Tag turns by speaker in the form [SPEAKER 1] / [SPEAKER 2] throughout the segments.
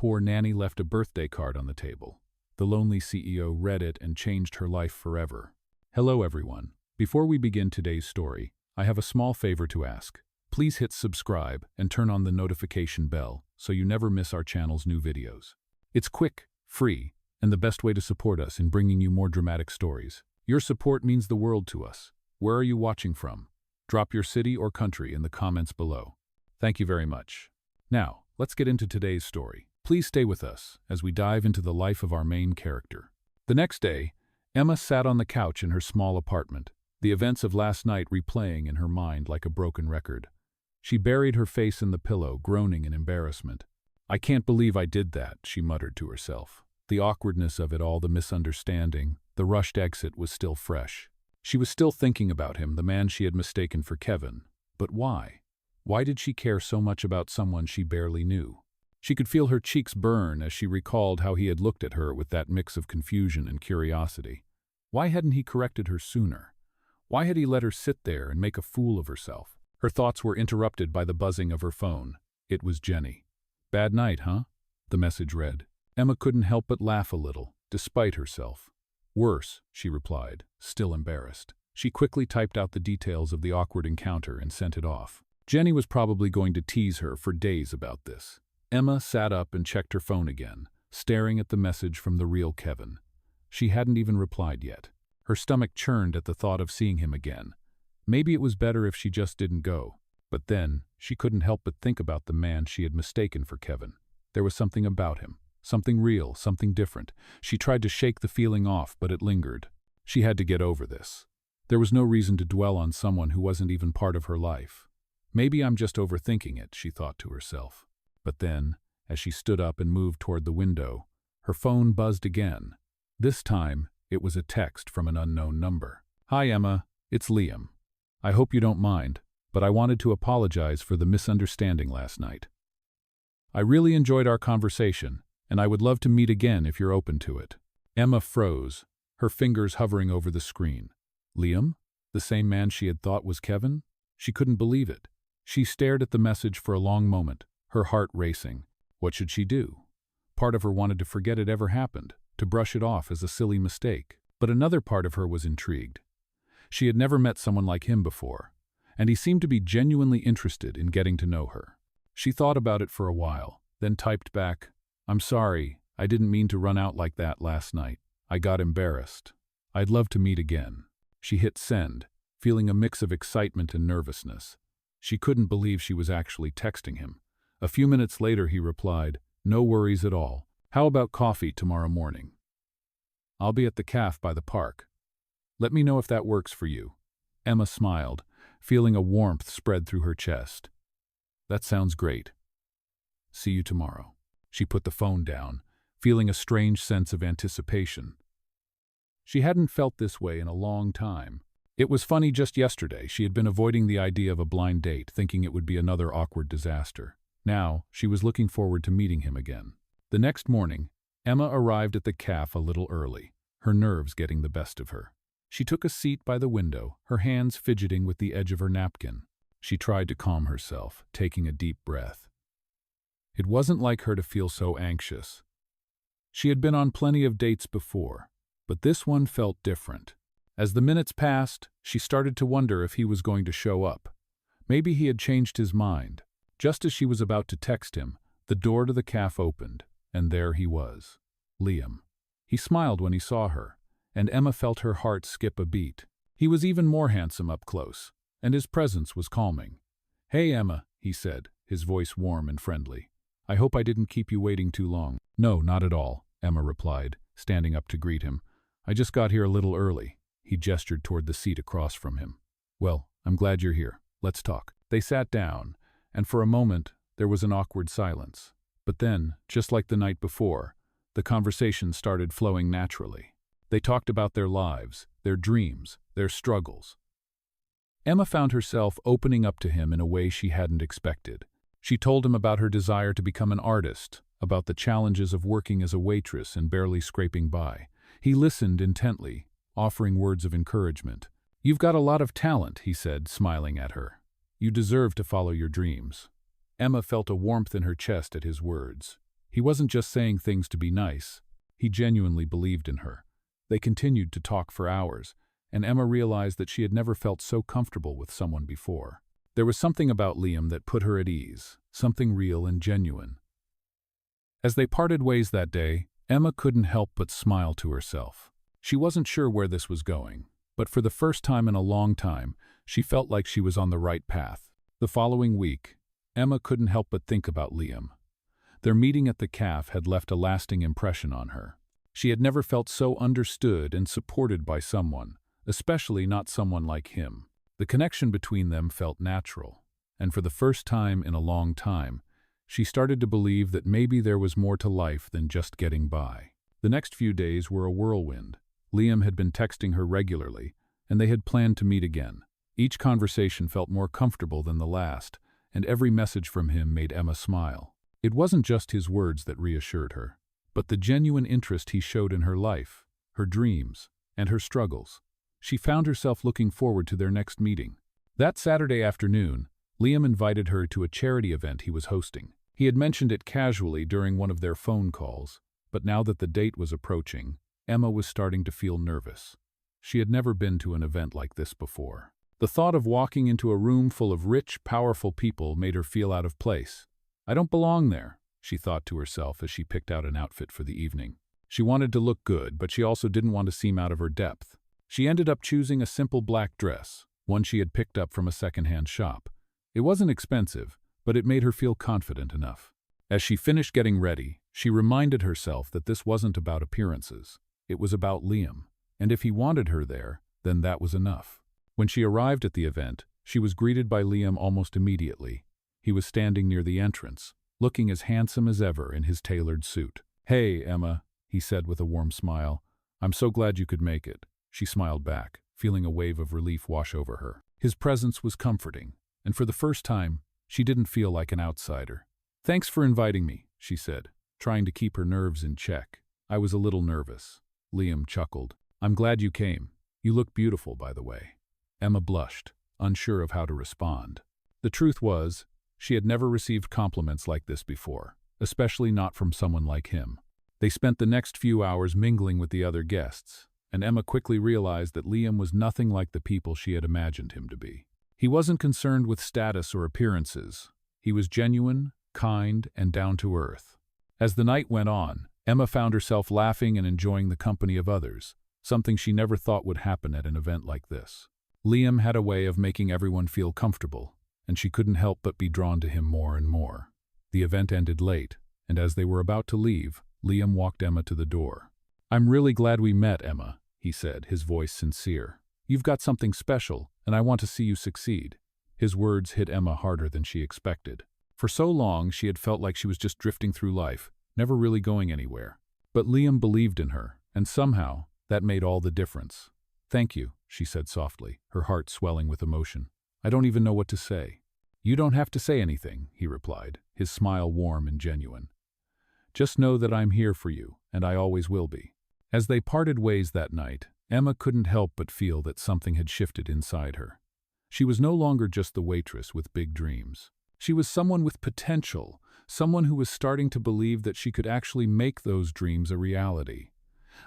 [SPEAKER 1] poor Nanny left a birthday card on the table. The lonely CEO read it and changed her life forever. Hello everyone. Before we begin today's story, I have a small favor to ask. Please hit subscribe and turn on the notification bell so you never miss our channel's new videos. It's quick, free, and the best way to support us in bringing you more dramatic stories. Your support means the world to us. Where are you watching from? Drop your city or country in the comments below. Thank you very much. Now, let's get into today's story. Please stay with us as we dive into the life of our main character. The next day, Emma sat on the couch in her small apartment, the events of last night replaying in her mind like a broken record. She buried her face in the pillow, groaning in embarrassment. "I can't believe I did that," she muttered to herself. The awkwardness of it all, the misunderstanding, the rushed exit was still fresh. She was still thinking about him, the man she had mistaken for Kevin. But why? Why did she care so much about someone she barely knew? She could feel her cheeks burn as she recalled how he had looked at her with that mix of confusion and curiosity. Why hadn't he corrected her sooner? Why had he let her sit there and make a fool of herself? Her thoughts were interrupted by the buzzing of her phone. It was Jenny. "Bad night, huh?" the message read. Emma couldn't help but laugh a little, despite herself. "Worse," she replied, still embarrassed. She quickly typed out the details of the awkward encounter and sent it off. Jenny was probably going to tease her for days about this. Emma sat up and checked her phone again, staring at the message from the real Kevin. She hadn't even replied yet. Her stomach churned at the thought of seeing him again. Maybe it was better if she just didn't go. But then, she couldn't help but think about the man she had mistaken for Kevin. There was something about him. Something real, something different. She tried to shake the feeling off, but it lingered. She had to get over this. There was no reason to dwell on someone who wasn't even part of her life. "Maybe I'm just overthinking it," she thought to herself. But then, as she stood up and moved toward the window, her phone buzzed again. This time, it was a text from an unknown number. "Hi Emma, it's Liam. I hope you don't mind, but I wanted to apologize for the misunderstanding last night. I really enjoyed our conversation, and I would love to meet again if you're open to it." Emma froze, her fingers hovering over the screen. Liam? The same man she had thought was Kevin? She couldn't believe it. She stared at the message for a long moment, her heart racing. What should she do? Part of her wanted to forget it ever happened, to brush it off as a silly mistake. But another part of her was intrigued. She had never met someone like him before, and he seemed to be genuinely interested in getting to know her. She thought about it for a while, then typed back, "I'm sorry, I didn't mean to run out like that last night. I got embarrassed. I'd love to meet again." She hit send, feeling a mix of excitement and nervousness. She couldn't believe she was actually texting him. A few minutes later he replied, "No worries at all. How about coffee tomorrow morning? I'll be at the cafe by the park. Let me know if that works for you." Emma smiled, feeling a warmth spread through her chest. "That sounds great. See you tomorrow." She put the phone down, feeling a strange sense of anticipation. She hadn't felt this way in a long time. It was funny, just yesterday she had been avoiding the idea of a blind date, thinking it would be another awkward disaster. Now, she was looking forward to meeting him again. The next morning, Emma arrived at the cafe a little early, her nerves getting the best of her. She took a seat by the window, her hands fidgeting with the edge of her napkin. She tried to calm herself, taking a deep breath. It wasn't like her to feel so anxious. She had been on plenty of dates before, but this one felt different. As the minutes passed, she started to wonder if he was going to show up. Maybe he had changed his mind. Just as she was about to text him, the door to the cafe opened, and there he was, Liam. He smiled when he saw her, and Emma felt her heart skip a beat. He was even more handsome up close, and his presence was calming. "Hey Emma," he said, his voice warm and friendly. "I hope I didn't keep you waiting too long." "No, not at all," Emma replied, standing up to greet him. "I just got here a little early." He gestured toward the seat across from him. "Well, I'm glad you're here. Let's talk." They sat down, and for a moment there was an awkward silence. But then, just like the night before, the conversation started flowing naturally. They talked about their lives, their dreams, their struggles. Emma found herself opening up to him in a way she hadn't expected. She told him about her desire to become an artist, about the challenges of working as a waitress and barely scraping by. He listened intently, offering words of encouragement. "You've got a lot of talent," he said, smiling at her. "You deserve to follow your dreams." Emma felt a warmth in her chest at his words. He wasn't just saying things to be nice. He genuinely believed in her. They continued to talk for hours, and Emma realized that she had never felt so comfortable with someone before. There was something about Liam that put her at ease, something real and genuine. As they parted ways that day, Emma couldn't help but smile to herself. She wasn't sure where this was going, but for the first time in a long time, she felt like she was on the right path. The following week, Emma couldn't help but think about Liam. Their meeting at the cafe had left a lasting impression on her. She had never felt so understood and supported by someone, especially not someone like him. The connection between them felt natural, and for the first time in a long time, she started to believe that maybe there was more to life than just getting by. The next few days were a whirlwind. Liam had been texting her regularly, and they had planned to meet again. Each conversation felt more comfortable than the last, and every message from him made Emma smile. It wasn't just his words that reassured her, but the genuine interest he showed in her life, her dreams, and her struggles. She found herself looking forward to their next meeting. That Saturday afternoon, Liam invited her to a charity event he was hosting. He had mentioned it casually during one of their phone calls, but now that the date was approaching, Emma was starting to feel nervous. She had never been to an event like this before. The thought of walking into a room full of rich, powerful people made her feel out of place. "I don't belong there," she thought to herself as she picked out an outfit for the evening. She wanted to look good, but she also didn't want to seem out of her depth. She ended up choosing a simple black dress, one she had picked up from a secondhand shop. It wasn't expensive, but it made her feel confident enough. As she finished getting ready, she reminded herself that this wasn't about appearances. It was about Liam, and if he wanted her there, then that was enough. When she arrived at the event, she was greeted by Liam almost immediately. He was standing near the entrance, looking as handsome as ever in his tailored suit. "Hey, Emma," he said with a warm smile. "I'm so glad you could make it." She smiled back, feeling a wave of relief wash over her. His presence was comforting, and for the first time, she didn't feel like an outsider. "Thanks for inviting me," she said, trying to keep her nerves in check. "I was a little nervous." Liam chuckled. "I'm glad you came. You look beautiful, by the way." Emma blushed, unsure of how to respond. The truth was, she had never received compliments like this before, especially not from someone like him. They spent the next few hours mingling with the other guests, and Emma quickly realized that Liam was nothing like the people she had imagined him to be. He wasn't concerned with status or appearances. He was genuine, kind, and down to earth. As the night went on, Emma found herself laughing and enjoying the company of others, something she never thought would happen at an event like this. Liam had a way of making everyone feel comfortable, and she couldn't help but be drawn to him more and more. The event ended late, and as they were about to leave, Liam walked Emma to the door. "I'm really glad we met, Emma," he said, his voice sincere. "You've got something special, and I want to see you succeed." His words hit Emma harder than she expected. For so long, she had felt like she was just drifting through life, never really going anywhere. But Liam believed in her, and somehow, that made all the difference. "Thank you," she said softly, her heart swelling with emotion. "I don't even know what to say." "You don't have to say anything," he replied, his smile warm and genuine. "Just know that I'm here for you, and I always will be." As they parted ways that night, Emma couldn't help but feel that something had shifted inside her. She was no longer just the waitress with big dreams. She was someone with potential, someone who was starting to believe that she could actually make those dreams a reality.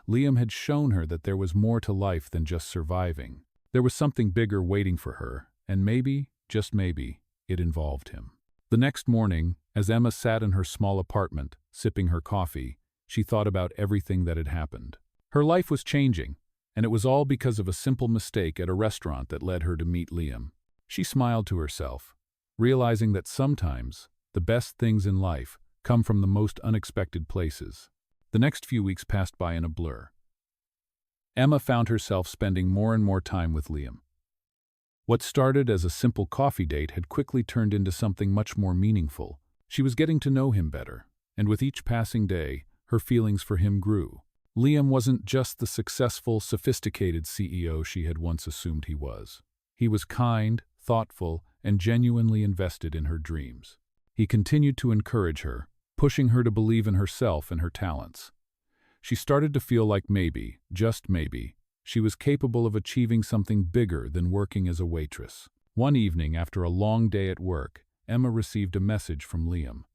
[SPEAKER 1] Liam had shown her that there was more to life than just surviving. There was something bigger waiting for her, and maybe, just maybe, it involved him. The next morning, as Emma sat in her small apartment, sipping her coffee, she thought about everything that had happened. Her life was changing, and it was all because of a simple mistake at a restaurant that led her to meet Liam. She smiled to herself, realizing that sometimes the best things in life come from the most unexpected places. The next few weeks passed by in a blur. Emma found herself spending more and more time with Liam. What started as a simple coffee date had quickly turned into something much more meaningful. She was getting to know him better, and with each passing day, her feelings for him grew. Liam wasn't just the successful, sophisticated CEO she had once assumed he was. He was kind, thoughtful, and genuinely invested in her dreams. He continued to encourage her, pushing her to believe in herself and her talents. She started to feel like maybe, just maybe, she was capable of achieving something bigger than working as a waitress. One evening, after a long day at work, Emma received a message from Liam.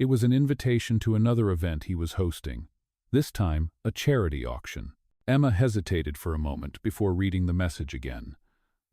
[SPEAKER 1] It was an invitation to another event he was hosting, this time a charity auction. Emma hesitated for a moment before reading the message again.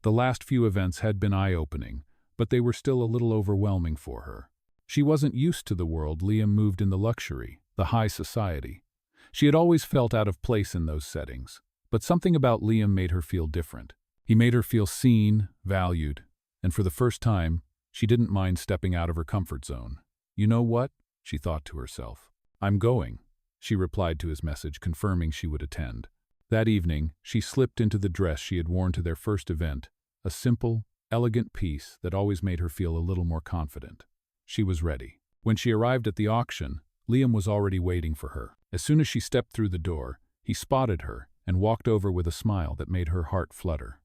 [SPEAKER 1] The last few events had been eye-opening, but they were still a little overwhelming for her. She wasn't used to the world Liam moved in, the luxury, the high society. She had always felt out of place in those settings, but something about Liam made her feel different. He made her feel seen, valued, and for the first time, she didn't mind stepping out of her comfort zone. "You know what?" she thought to herself. "I'm going," she replied to his message, confirming she would attend. That evening, she slipped into the dress she had worn to their first event, a simple, elegant piece that always made her feel a little more confident. She was ready. When she arrived at the auction, Liam was already waiting for her. As soon as she stepped through the door, he spotted her and walked over with a smile that made her heart flutter.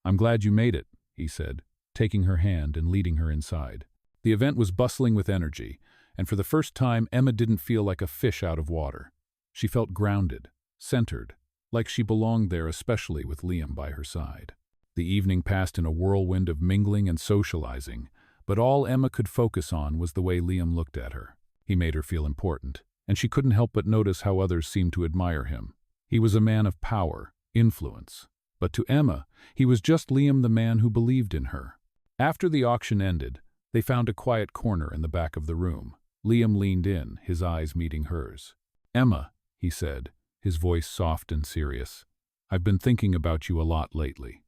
[SPEAKER 1] "I'm glad you made it," he said, taking her hand and leading her inside. The event was bustling with energy, and for the first time Emma didn't feel like a fish out of water. She felt grounded, centered, like she belonged there, especially with Liam by her side. The evening passed in a whirlwind of mingling and socializing, but all Emma could focus on was the way Liam looked at her. He made her feel important, and she couldn't help but notice how others seemed to admire him. He was a man of power, influence. But to Emma, he was just Liam, the man who believed in her. After the auction ended, they found a quiet corner in the back of the room. Liam leaned in, his eyes meeting hers. "Emma," he said, his voice soft and serious, "I've been thinking about you a lot lately."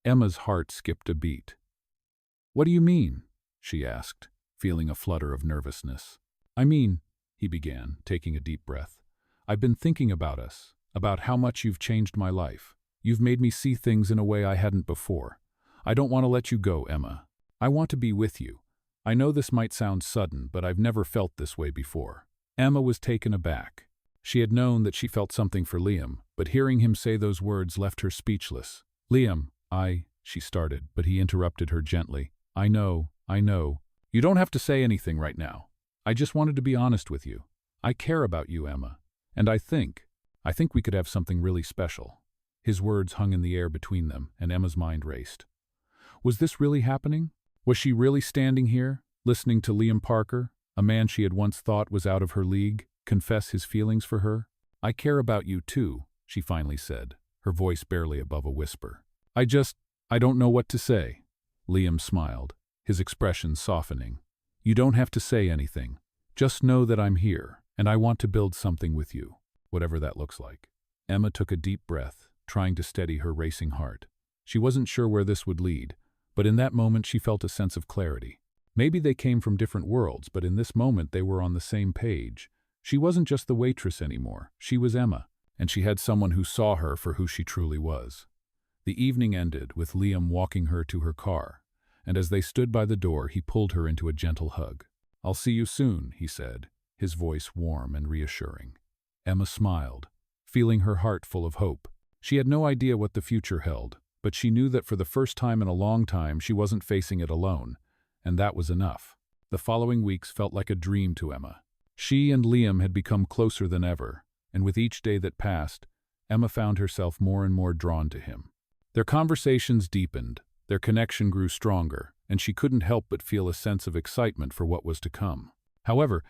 [SPEAKER 1] Emma's heart skipped a beat. "What do you mean?" she asked, feeling a flutter of nervousness. "I mean," he began, taking a deep breath, "I've been thinking about us, about how much you've changed my life. You've made me see things in a way I hadn't before. I don't want to let you go, Emma. I want to be with you. I know this might sound sudden, but I've never felt this way before." Emma was taken aback. She had known that she felt something for Liam, but hearing him say those words left her speechless. "Liam, she started, but he interrupted her gently. I know. You don't have to say anything right now. I just wanted to be honest with you. I care about you, Emma. And I think we could have something really special." His words hung in the air between them, and Emma's mind raced. Was this really happening? Was she really standing here, listening to Liam Parker, a man she had once thought was out of her league, confess his feelings for her? "I care about you too," she finally said, her voice barely above a whisper. I don't know what to say." Liam smiled, his expression softening. "You don't have to say anything. Just know that I'm here, and I want to build something with you, whatever that looks like." Emma took a deep breath, trying to steady her racing heart. She wasn't sure where this would lead, but in that moment she felt a sense of clarity. Maybe they came from different worlds, but in this moment they were on the same page. She wasn't just the waitress anymore. She was Emma, and she had someone who saw her for who she truly was. The evening ended with Liam walking her to her car, and as they stood by the door, he pulled her into a gentle hug. "I'll see you soon," he said, his voice warm and reassuring. Emma smiled, feeling her heart full of hope. She had no idea what the future held, but she knew that for the first time in a long time she wasn't facing it alone, and that was enough. The following weeks felt like a dream to Emma. She and Liam had become closer than ever, and with each day that passed, Emma found herself more and more drawn to him. Their conversations deepened, their connection grew stronger, and she couldn't help but feel a sense of excitement for what was to come. However,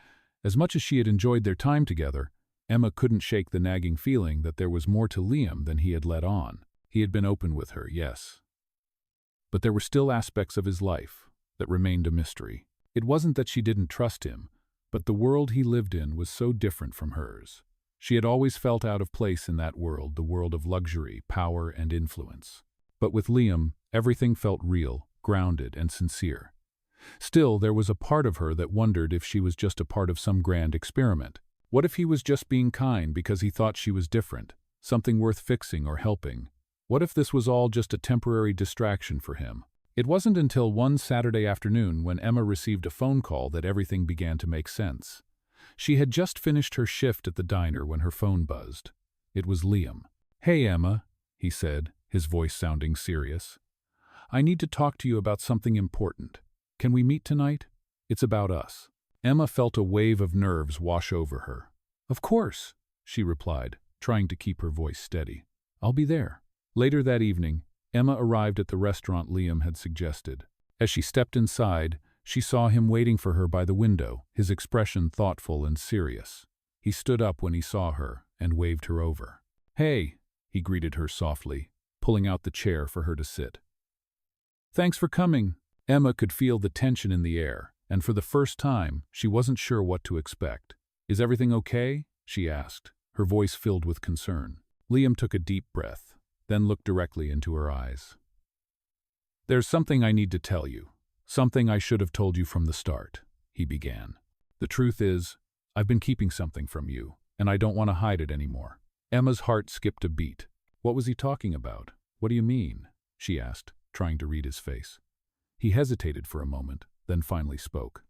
[SPEAKER 1] as much as she had enjoyed their time together, Emma couldn't shake the nagging feeling that there was more to Liam than he had let on. He had been open with her, yes, but there were still aspects of his life that remained a mystery. It wasn't that she didn't trust him, but the world he lived in was so different from hers. She had always felt out of place in that world, the world of luxury, power, and influence. But with Liam, everything felt real, grounded, and sincere. Still, there was a part of her that wondered if she was just a part of some grand experiment. What if he was just being kind because he thought she was different, something worth fixing or helping? What if this was all just a temporary distraction for him? It wasn't until one Saturday afternoon when Emma received a phone call that everything began to make sense. She had just finished her shift at the diner when her phone buzzed. It was Liam. "Hey, Emma," he said, his voice sounding serious. "I need to talk to you about something important. Can we meet tonight? It's about us." Emma felt a wave of nerves wash over her. "Of course," she replied, trying to keep her voice steady. "I'll be there." Later that evening, Emma arrived at the restaurant Liam had suggested. As she stepped inside, She saw him waiting for her by the window, his expression thoughtful and serious. He stood up when he saw her and waved her over. "Hey," he greeted her softly, pulling out the chair for her to sit. "Thanks for coming." Emma could feel the tension in the air, and for the first time, she wasn't sure what to expect. "Is everything okay?" she asked, her voice filled with concern. Liam took a deep breath, then looked directly into her eyes. "There's something I need to tell you. Something I should have told you from the start," he began. "The truth is, I've been keeping something from you, and I don't want to hide it anymore." Emma's heart skipped a beat. What was he talking about? "What do you mean?" she asked, trying to read his face. He hesitated for a moment, then finally spoke.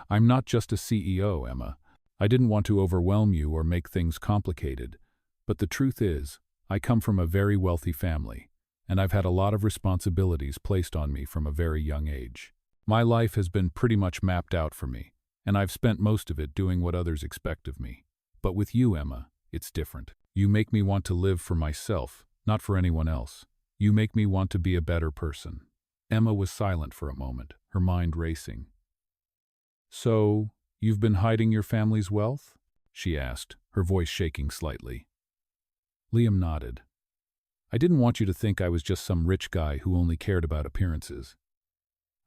[SPEAKER 1] "I'm not just a CEO, Emma. I didn't want to overwhelm you or make things complicated, but the truth is, I come from a very wealthy family, and I've had a lot of responsibilities placed on me from a very young age. My life has been pretty much mapped out for me, and I've spent most of it doing what others expect of me. But with you, Emma, it's different. You make me want to live for myself, not for anyone else. You make me want to be a better person." Emma was silent for a moment, her mind racing. "So, you've been hiding your family's wealth?" she asked, her voice shaking slightly. Liam nodded. "I didn't want you to think I was just some rich guy who only cared about appearances.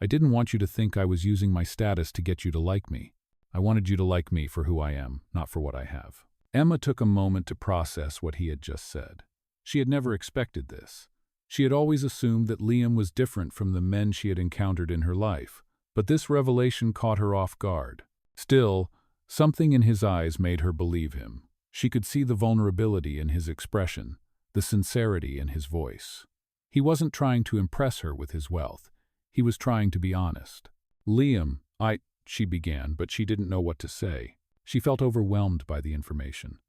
[SPEAKER 1] I didn't want you to think I was using my status to get you to like me. I wanted you to like me for who I am, not for what I have." Emma took a moment to process what he had just said. She had never expected this. She had always assumed that Liam was different from the men she had encountered in her life, but this revelation caught her off guard. Still, something in his eyes made her believe him. She could see the vulnerability in his expression, the sincerity in his voice. He wasn't trying to impress her with his wealth. He was trying to be honest. "Liam, she began, but she didn't know what to say. She felt overwhelmed by the information.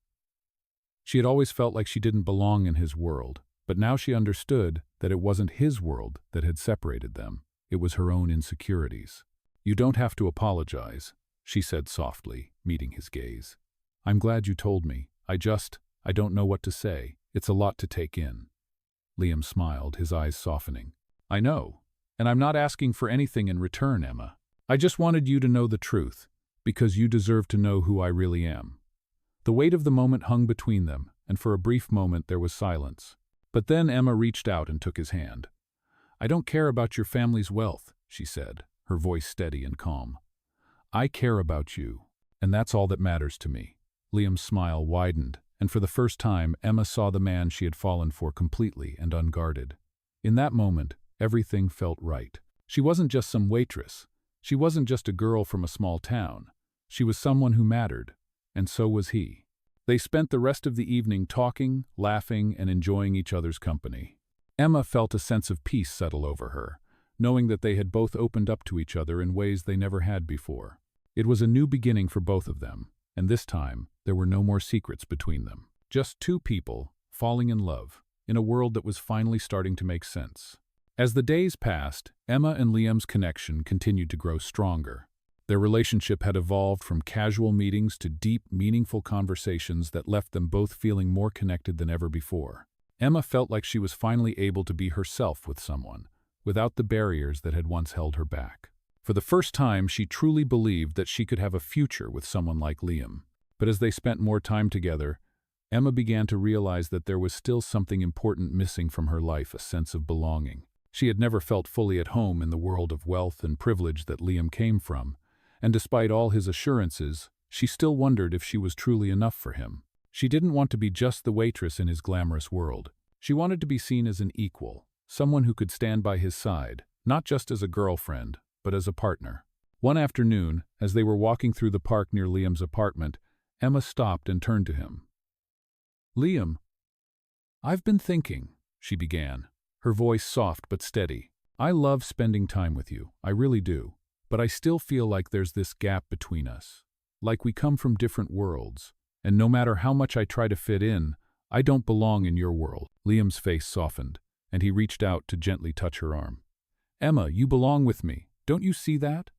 [SPEAKER 1] She had always felt like she didn't belong in his world, but now she understood that it wasn't his world that had separated them. It was her own insecurities. "You don't have to apologize," she said softly, meeting his gaze. "I'm glad you told me. I don't know what to say. It's a lot to take in." Liam smiled, his eyes softening. "I know, and I'm not asking for anything in return, Emma. I just wanted you to know the truth, because you deserve to know who I really am." The weight of the moment hung between them, and for a brief moment there was silence. But then Emma reached out and took his hand. "I don't care about your family's wealth," she said, her voice steady and calm. "I care about you, and that's all that matters to me." Liam's smile widened, and for the first time Emma saw the man she had fallen for completely and unguarded. In that moment, everything felt right. She wasn't just some waitress. She wasn't just a girl from a small town. She was someone who mattered, and so was he. They spent the rest of the evening talking, laughing, and enjoying each other's company. Emma felt a sense of peace settle over her, knowing that they had both opened up to each other in ways they never had before. It was a new beginning for both of them, and this time there were no more secrets between them. Just two people falling in love, in a world that was finally starting to make sense. As the days passed, Emma and Liam's connection continued to grow stronger. Their relationship had evolved from casual meetings to deep, meaningful conversations that left them both feeling more connected than ever before. Emma felt like she was finally able to be herself with someone, without the barriers that had once held her back. For the first time, she truly believed that she could have a future with someone like Liam. But as they spent more time together, Emma began to realize that there was still something important missing from her life, a sense of belonging. She had never felt fully at home in the world of wealth and privilege that Liam came from, and despite all his assurances, she still wondered if she was truly enough for him. She didn't want to be just the waitress in his glamorous world. She wanted to be seen as an equal, someone who could stand by his side, not just as a girlfriend, but as a partner. One afternoon, as they were walking through the park near Liam's apartment, Emma stopped and turned to him. "Liam, I've been thinking," she began, her voice soft but steady. "I love spending time with you, I really do, but I still feel like there's this gap between us. Like we come from different worlds, and no matter how much I try to fit in, I don't belong in your world." Liam's face softened, and he reached out to gently touch her arm. "Emma, you belong with me. Don't you see that?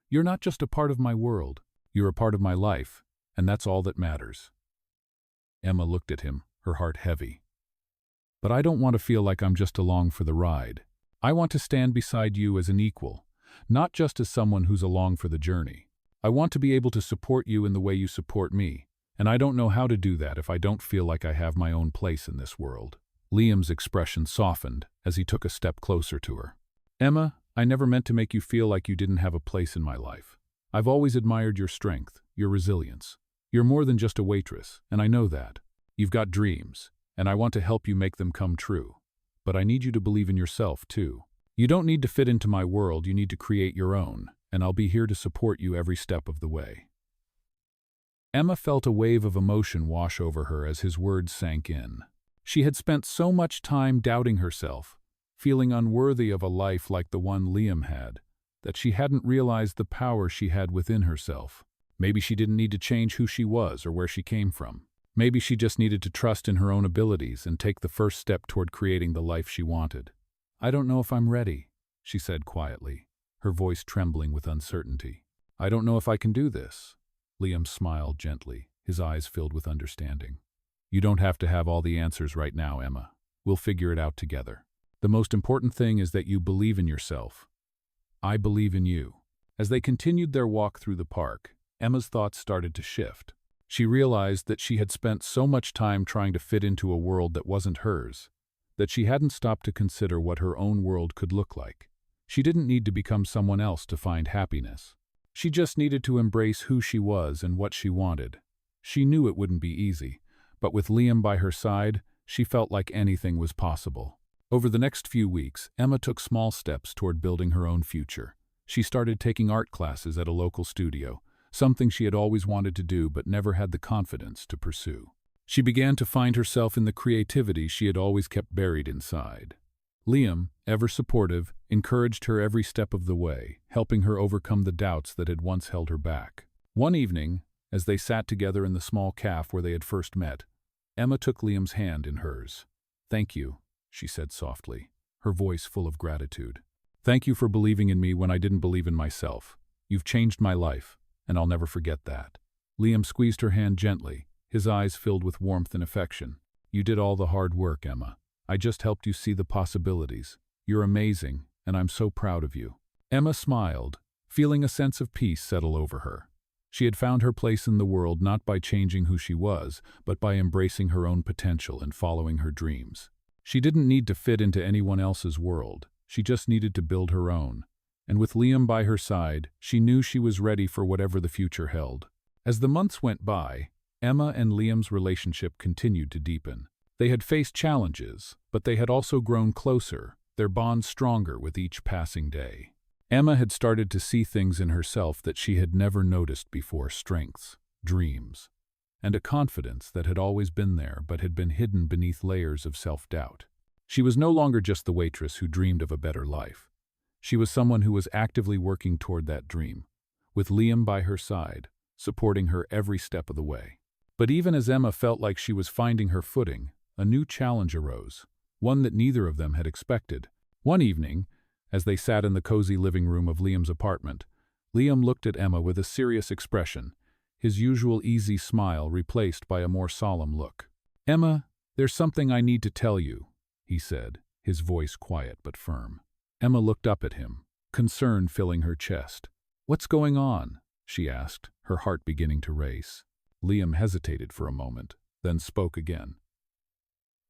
[SPEAKER 1] You're not just a part of my world. You're a part of my life, and that's all that matters." Emma looked at him, her heart heavy. "But I don't want to feel like I'm just along for the ride. I want to stand beside you as an equal. not just as someone who's along for the journey. I want to be able to support you in the way you support me, and I don't know how to do that if I don't feel like I have my own place in this world." Liam's expression softened as he took a step closer to her. "Emma, I never meant to make you feel like you didn't have a place in my life. I've always admired your strength, your resilience. You're more than just a waitress, and I know that. You've got dreams, and I want to help you make them come true. But I need you to believe in yourself, too. You don't need to fit into my world, you need to create your own, and I'll be here to support you every step of the way." Emma felt a wave of emotion wash over her as his words sank in. She had spent so much time doubting herself, feeling unworthy of a life like the one Liam had, that she hadn't realized the power she had within herself. Maybe she didn't need to change who she was or where she came from. Maybe she just needed to trust in her own abilities and take the first step toward creating the life she wanted. "I don't know if I'm ready," she said quietly, her voice trembling with uncertainty. "I don't know if I can do this." Liam smiled gently, his eyes filled with understanding. "You don't have to have all the answers right now, Emma. We'll figure it out together. The most important thing is that you believe in yourself. I believe in you." As they continued their walk through the park, Emma's thoughts started to shift. She realized that she had spent so much time trying to fit into a world that wasn't hers, that she hadn't stopped to consider what her own world could look like. She didn't need to become someone else to find happiness. She just needed to embrace who she was and what she wanted. She knew it wouldn't be easy, but with Liam by her side, she felt like anything was possible. Over the next few weeks, Emma took small steps toward building her own future. She started taking art classes at a local studio, something she had always wanted to do but never had the confidence to pursue. She began to find herself in the creativity she had always kept buried inside. Liam, ever supportive, encouraged her every step of the way, helping her overcome the doubts that had once held her back. One evening, as they sat together in the small cafe where they had first met, Emma took Liam's hand in hers. "Thank you," she said softly, her voice full of gratitude. "Thank you for believing in me when I didn't believe in myself. You've changed my life, and I'll never forget that." Liam squeezed her hand gently, his eyes filled with warmth and affection. "You did all the hard work, Emma. I just helped you see the possibilities. You're amazing, and I'm so proud of you." Emma smiled, feeling a sense of peace settle over her. She had found her place in the world not by changing who she was, but by embracing her own potential and following her dreams. She didn't need to fit into anyone else's world. She just needed to build her own. And with Liam by her side, she knew she was ready for whatever the future held. As the months went by, Emma and Liam's relationship continued to deepen. They had faced challenges, but they had also grown closer, their bond stronger with each passing day. Emma had started to see things in herself that she had never noticed before: strengths, dreams, and a confidence that had always been there but had been hidden beneath layers of self-doubt. She was no longer just the waitress who dreamed of a better life. She was someone who was actively working toward that dream, with Liam by her side, supporting her every step of the way. But even as Emma felt like she was finding her footing, a new challenge arose, one that neither of them had expected. One evening, as they sat in the cozy living room of Liam's apartment, Liam looked at Emma with a serious expression, his usual easy smile replaced by a more solemn look. "Emma, there's something I need to tell you," he said, his voice quiet but firm. Emma looked up at him, concern filling her chest. "What's going on?" she asked, her heart beginning to race. Liam hesitated for a moment, then spoke again.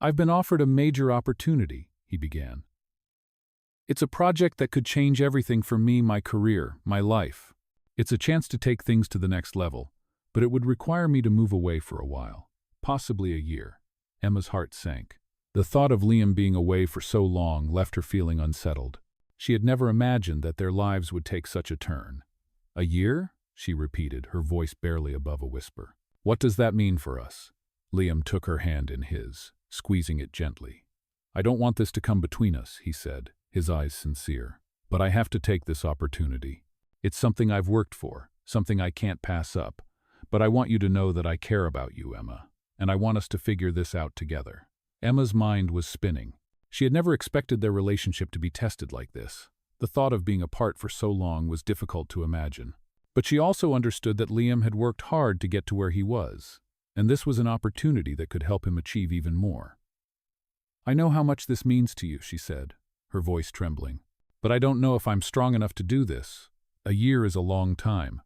[SPEAKER 1] "I've been offered a major opportunity," he began. "It's a project that could change everything for me, my career, my life. It's a chance to take things to the next level, but it would require me to move away for a while, possibly a year." Emma's heart sank. The thought of Liam being away for so long left her feeling unsettled. She had never imagined that their lives would take such a turn. "A year?" she repeated, her voice barely above a whisper. "What does that mean for us?" Liam took her hand in his, squeezing it gently. "I don't want this to come between us," he said, his eyes sincere. "But I have to take this opportunity. It's something I've worked for, something I can't pass up. But I want you to know that I care about you, Emma, and I want us to figure this out together." Emma's mind was spinning. She had never expected their relationship to be tested like this. The thought of being apart for so long was difficult to imagine. But she also understood that Liam had worked hard to get to where he was, and this was an opportunity that could help him achieve even more. "I know how much this means to you," she said, her voice trembling. But I don't know if I'm strong enough to do this. A year is a long time.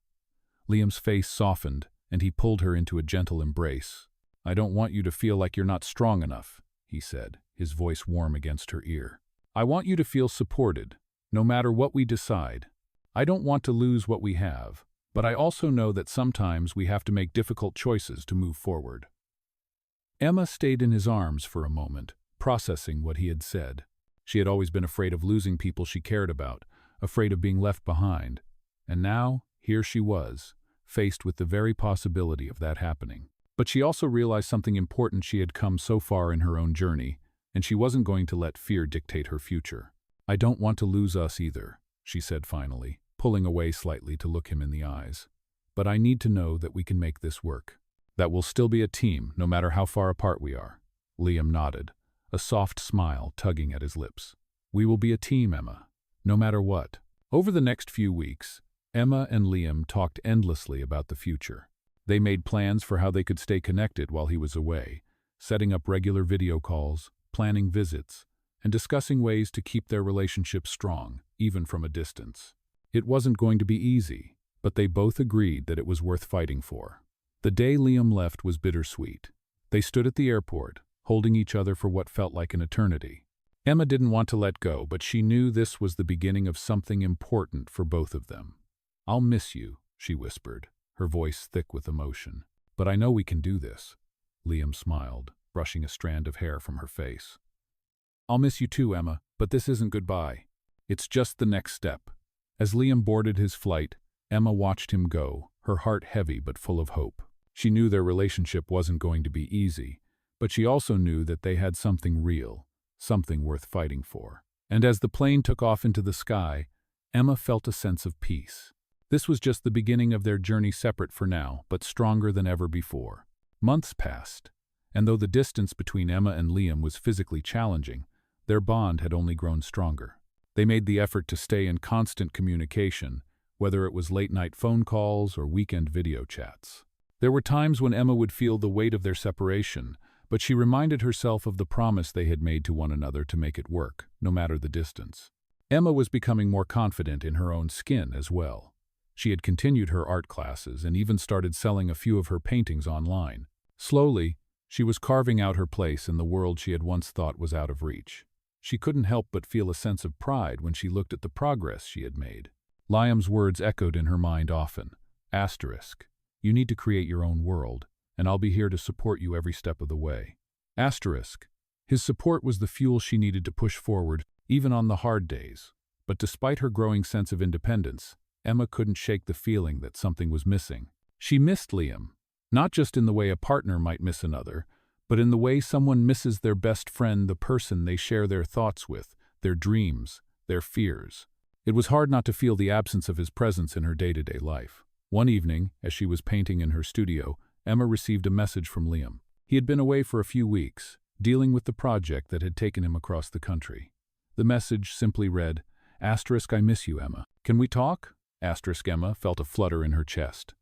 [SPEAKER 1] Liam's face softened, and he pulled her into a gentle embrace. I don't want you to feel like you're not strong enough, he said, his voice warm against her ear. I want you to feel supported, no matter what we decide. I don't want to lose what we have, but I also know that sometimes we have to make difficult choices to move forward. Emma stayed in his arms for a moment, processing what he had said. She had always been afraid of losing people she cared about, afraid of being left behind. And now, here she was, faced with the very possibility of that happening. But she also realized something important: she had come so far in her own journey, and she wasn't going to let fear dictate her future. I don't want to lose us either, she said finally, pulling away slightly to look him in the eyes. But I need to know that we can make this work. That we'll still be a team, no matter how far apart we are. Liam nodded, a soft smile tugging at his lips. We will be a team, Emma, no matter what. Over the next few weeks, Emma and Liam talked endlessly about the future. They made plans for how they could stay connected while he was away, setting up regular video calls, planning visits, and discussing ways to keep their relationship strong, even from a distance. It wasn't going to be easy, but they both agreed that it was worth fighting for. The day Liam left was bittersweet. They stood at the airport, holding each other for what felt like an eternity. Emma didn't want to let go, but she knew this was the beginning of something important for both of them. I'll miss you, she whispered, her voice thick with emotion. But I know we can do this. Liam smiled, brushing a strand of hair from her face. I'll miss you too, Emma, but this isn't goodbye. It's just the next step. As Liam boarded his flight, Emma watched him go, her heart heavy but full of hope. She knew their relationship wasn't going to be easy, but she also knew that they had something real, something worth fighting for. And as the plane took off into the sky, Emma felt a sense of peace. This was just the beginning of their journey, separate for now, but stronger than ever before. Months passed, and though the distance between Emma and Liam was physically challenging, their bond had only grown stronger. They made the effort to stay in constant communication, whether it was late-night phone calls or weekend video chats. There were times when Emma would feel the weight of their separation, but she reminded herself of the promise they had made to one another to make it work, no matter the distance. Emma was becoming more confident in her own skin as well. She had continued her art classes and even started selling a few of her paintings online. Slowly, she was carving out her place in the world she had once thought was out of reach. She couldn't help but feel a sense of pride when she looked at the progress she had made. Liam's words echoed in her mind often. Asterisk. You need to create your own world, and I'll be here to support you every step of the way. Asterisk. His support was the fuel she needed to push forward, even on the hard days. But despite her growing sense of independence, Emma couldn't shake the feeling that something was missing. She missed Liam, not just in the way a partner might miss another, but in the way someone misses their best friend, the person they share their thoughts with, their dreams, their fears. It was hard not to feel the absence of his presence in her day-to-day life. One evening, as she was painting in her studio, Emma received a message from Liam. He had been away for a few weeks, dealing with the project that had taken him across the country. The message simply read, Asterisk, I miss you, Emma. Can we talk? Asterisk. Emma felt a flutter in her chest.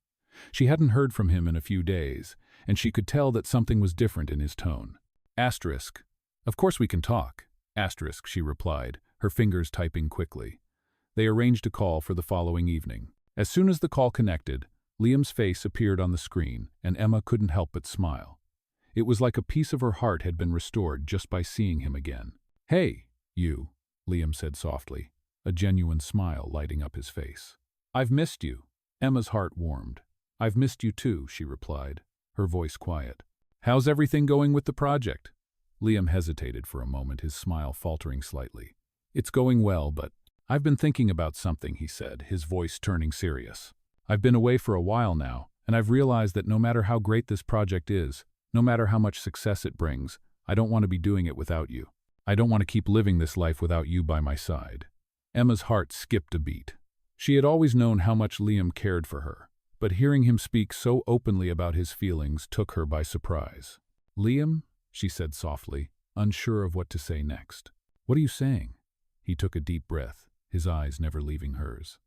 [SPEAKER 1] She hadn't heard from him in a few days, and she could tell that something was different in his tone. Asterisk. Of course we can talk. Asterisk, she replied, her fingers typing quickly. They arranged a call for the following evening. As soon as the call connected, Liam's face appeared on the screen, and Emma couldn't help but smile. It was like a piece of her heart had been restored just by seeing him again. Hey, you, Liam said softly, a genuine smile lighting up his face. I've missed you. Emma's heart warmed. I've missed you too, she replied, her voice quiet. How's everything going with the project? Liam hesitated for a moment, his smile faltering slightly. It's going well, but I've been thinking about something, he said, his voice turning serious. I've been away for a while now, and I've realized that no matter how great this project is, no matter how much success it brings, I don't want to be doing it without you. I don't want to keep living this life without you by my side. Emma's heart skipped a beat. She had always known how much Liam cared for her, but hearing him speak so openly about his feelings took her by surprise. Liam, she said softly, unsure of what to say next. What are you saying? He took a deep breath, his eyes never leaving hers.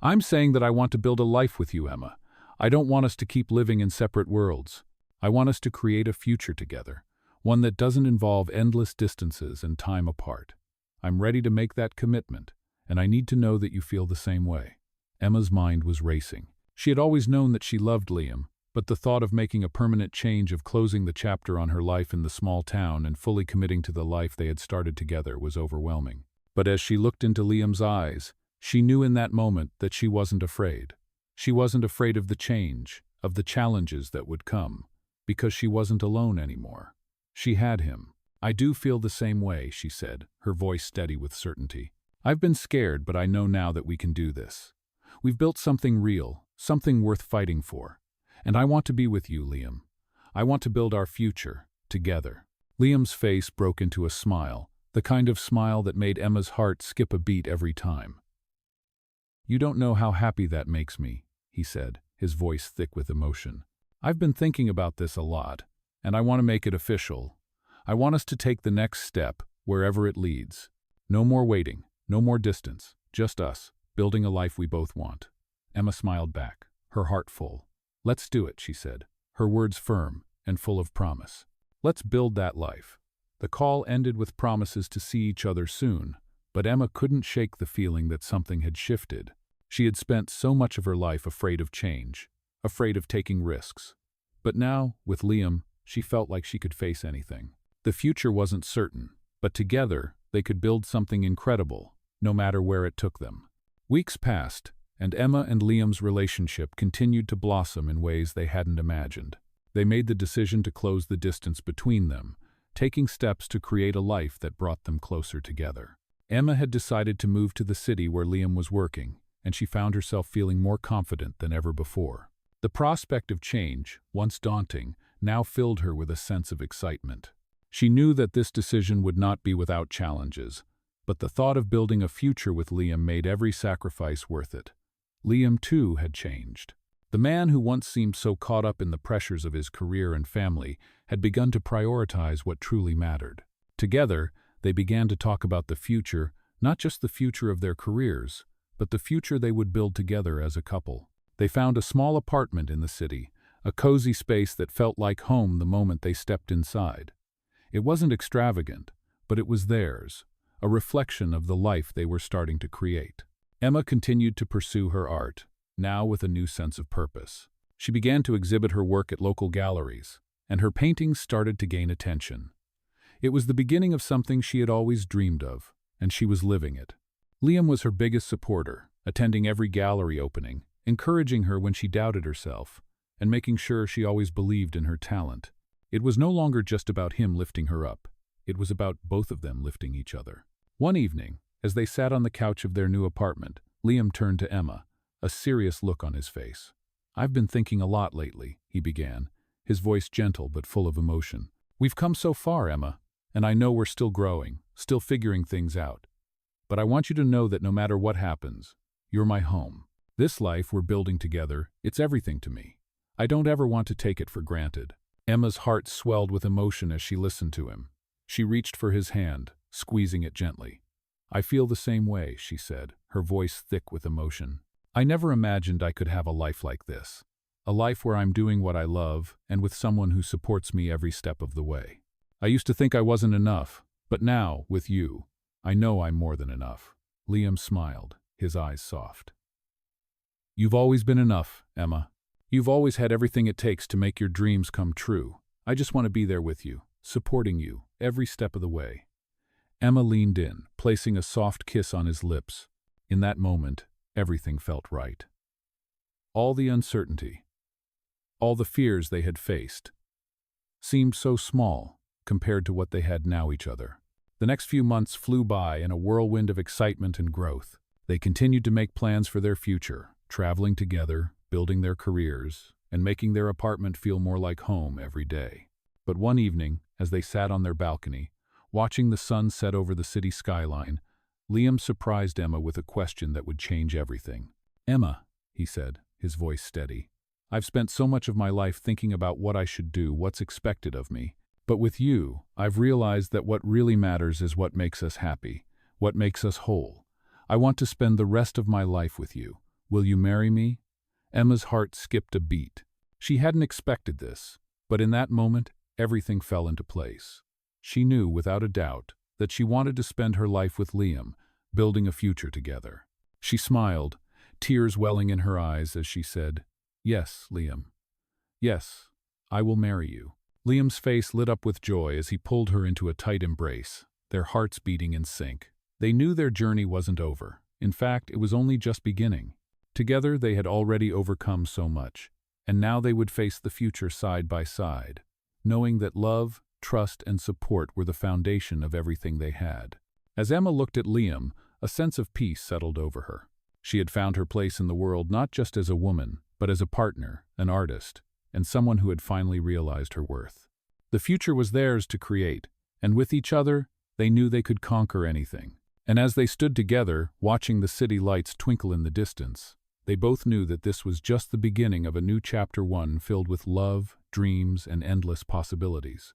[SPEAKER 1] I'm saying that I want to build a life with you, Emma. I don't want us to keep living in separate worlds. I want us to create a future together, one that doesn't involve endless distances and time apart. I'm ready to make that commitment, and I need to know that you feel the same way." Emma's mind was racing. She had always known that she loved Liam, but the thought of making a permanent change, of closing the chapter on her life in the small town and fully committing to the life they had started together was overwhelming. But as she looked into Liam's eyes, she knew in that moment that she wasn't afraid. She wasn't afraid of the change, of the challenges that would come, because she wasn't alone anymore. She had him. "I do feel the same way," she said, her voice steady with certainty. "I've been scared, but I know now that we can do this. We've built something real, something worth fighting for. And I want to be with you, Liam. I want to build our future, together." Liam's face broke into a smile, the kind of smile that made Emma's heart skip a beat every time. "You don't know how happy that makes me," he said, his voice thick with emotion. "I've been thinking about this a lot, and I want to make it official. I want us to take the next step, wherever it leads. No more waiting, no more distance, just us, building a life we both want." Emma smiled back, her heart full. "Let's do it," she said, her words firm and full of promise. "Let's build that life." The call ended with promises to see each other soon, but Emma couldn't shake the feeling that something had shifted. She had spent so much of her life afraid of change, afraid of taking risks. But now, with Liam, she felt like she could face anything. The future wasn't certain, but together they could build something incredible, no matter where it took them. Weeks passed, and Emma and Liam's relationship continued to blossom in ways they hadn't imagined. They made the decision to close the distance between them, taking steps to create a life that brought them closer together. Emma had decided to move to the city where Liam was working, and she found herself feeling more confident than ever before. The prospect of change, once daunting, now filled her with a sense of excitement. She knew that this decision would not be without challenges, but the thought of building a future with Liam made every sacrifice worth it. Liam, too, had changed. The man who once seemed so caught up in the pressures of his career and family had begun to prioritize what truly mattered. Together, they began to talk about the future, not just the future of their careers, but the future they would build together as a couple. They found a small apartment in the city, a cozy space that felt like home the moment they stepped inside. It wasn't extravagant, but it was theirs, a reflection of the life they were starting to create. Emma continued to pursue her art, now with a new sense of purpose. She began to exhibit her work at local galleries, and her paintings started to gain attention. It was the beginning of something she had always dreamed of, and she was living it. Liam was her biggest supporter, attending every gallery opening, encouraging her when she doubted herself, and making sure she always believed in her talent. It was no longer just about him lifting her up. It was about both of them lifting each other. One evening, as they sat on the couch of their new apartment, Liam turned to Emma, a serious look on his face. "I've been thinking a lot lately," he began, his voice gentle but full of emotion. "We've come so far, Emma, and I know we're still growing, still figuring things out. But I want you to know that no matter what happens, you're my home. This life we're building together, it's everything to me. I don't ever want to take it for granted." Emma's heart swelled with emotion as she listened to him. She reached for his hand, squeezing it gently. "I feel the same way," she said, her voice thick with emotion. "I never imagined I could have a life like this. A life where I'm doing what I love and with someone who supports me every step of the way. I used to think I wasn't enough, but now, with you, I know I'm more than enough." Liam smiled, his eyes soft. "You've always been enough, Emma. You've always had everything it takes to make your dreams come true. I just want to be there with you, supporting you, every step of the way." Emma leaned in, placing a soft kiss on his lips. In that moment, everything felt right. All the uncertainty, all the fears they had faced, seemed so small compared to what they had now each other. The next few months flew by in a whirlwind of excitement and growth. They continued to make plans for their future, traveling together, building their careers, and making their apartment feel more like home every day. But one evening, as they sat on their balcony, watching the sun set over the city skyline, Liam surprised Emma with a question that would change everything. "Emma," he said, his voice steady, "I've spent so much of my life thinking about what I should do, what's expected of me. But with you, I've realized that what really matters is what makes us happy, what makes us whole. I want to spend the rest of my life with you. Will you marry me?" Emma's heart skipped a beat. She hadn't expected this, but in that moment, everything fell into place. She knew, without a doubt, that she wanted to spend her life with Liam, building a future together. She smiled, tears welling in her eyes as she said, "Yes, Liam. Yes, I will marry you." Liam's face lit up with joy as he pulled her into a tight embrace, their hearts beating in sync. They knew their journey wasn't over. In fact, it was only just beginning. Together, they had already overcome so much, and now they would face the future side by side, knowing that love, trust, and support were the foundation of everything they had. As Emma looked at Liam, a sense of peace settled over her. She had found her place in the world not just as a woman, but as a partner, an artist, and someone who had finally realized her worth. The future was theirs to create, and with each other, they knew they could conquer anything. And as they stood together, watching the city lights twinkle in the distance, they both knew that this was just the beginning of a new chapter, one filled with love, dreams, and endless possibilities.